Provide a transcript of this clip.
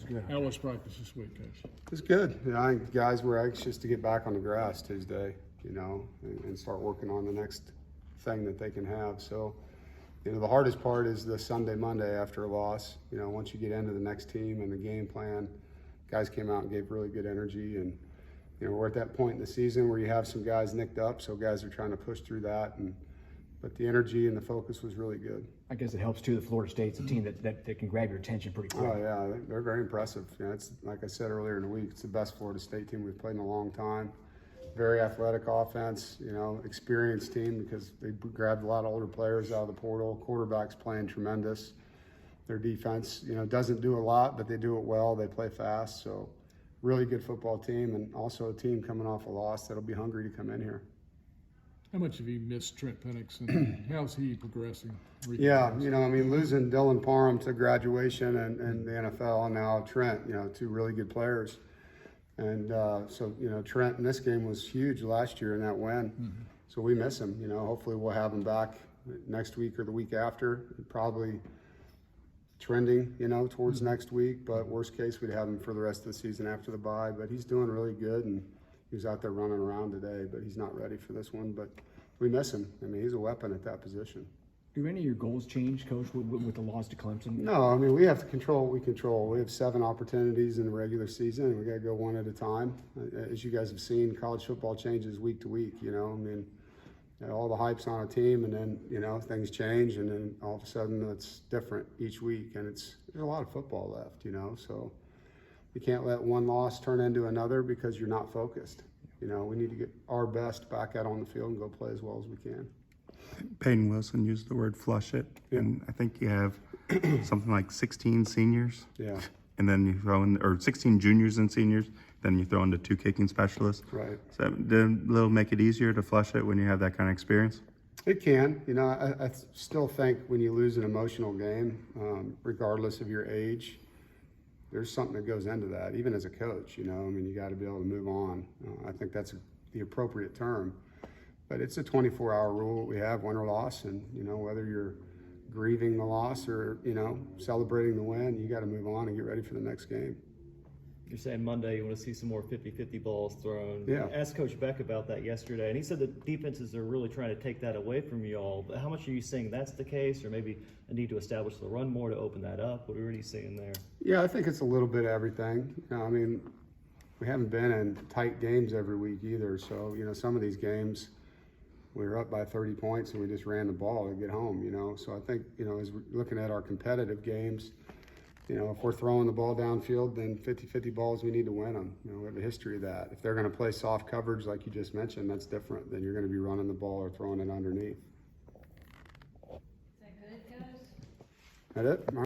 Good. How was practice this week, Coach? It's good. You know, I think guys were anxious to get back on the grass Tuesday, you know, and start working on the next thing that they can have. So, you know, the hardest part is the Sunday, Monday after a loss. You know, once you get into the next team and the game plan, guys came out and gave really good energy. And, you know, we're at that point in the season where you have some guys nicked up, so guys are trying to push through that. But the energy and the focus was really good. I guess it helps too that Florida State's a team that can grab your attention pretty quick. Oh yeah, they're very impressive. You know, it's like I said earlier in the week, it's the best Florida State team we've played in a long time. Very athletic offense, you know, experienced team because they grabbed a lot of older players out of the portal. Quarterback's playing tremendous. Their defense, you know, doesn't do a lot, but they do it well. They play fast, so really good football team, and also a team coming off a loss that'll be hungry to come in here. How much have you missed Trent Penix, and how's he progressing? Yeah, you know, I mean, losing Dylan Parham to graduation and the NFL, and now Trent, you know, two really good players. And so, you know, Trent in this game was huge last year in that win. Mm-hmm. So we miss him. You know, hopefully we'll have him back next week or the week after. Probably trending, you know, towards next week. But worst case, we'd have him for the rest of the season after the bye. But he's doing really good, and he was out there running around today. But he's not ready for this one. But we miss him. I mean, he's a weapon at that position. Do any of your goals change, Coach, with the loss to Clemson? No, I mean, we have to control what we control. We have 7 opportunities in the regular season, and we got to go one at a time. As you guys have seen, college football changes week to week, you know. I mean, all the hype's on a team, and then, you know, things change, and then all of a sudden it's different each week, and there's a lot of football left, you know. So you can't let one loss turn into another because you're not focused. You know, we need to get our best back out on the field and go play as well as we can. Peyton Wilson used the word flush it, and I think you have something like 16 seniors. Yeah. And then you throw in, or 16 juniors and seniors, then you throw in the 2 kicking specialists. Right. So it'll make it easier to flush it when you have that kind of experience? It can. You know, I still think when you lose an emotional game, regardless of your age, there's something that goes into that, even as a coach, you know. I mean, you got to be able to move on. I think that's the appropriate term. But it's a 24-hour rule we have, win or loss, and, you know, whether you're grieving the loss or, you know, celebrating the win, you got to move on and get ready for the next game. You're saying Monday you want to see some more 50-50 balls thrown. Yeah. I asked Coach Beck about that yesterday, and he said that defenses are really trying to take that away from you all. But how much are you saying that's the case, or maybe a need to establish the run more to open that up? What are you seeing there? Yeah, I think it's a little bit of everything. You know, I mean, we haven't been in tight games every week either. So, you know, some of these games, we were up by 30 points and we just ran the ball to get home, you know. So I think, you know, as we're looking at our competitive games, you know, if we're throwing the ball downfield, then 50-50 balls, we need to win them. You know, we have a history of that. If they're going to play soft coverage like you just mentioned, that's different. Then you're going to be running the ball or throwing it underneath. Is that good, guys? That it?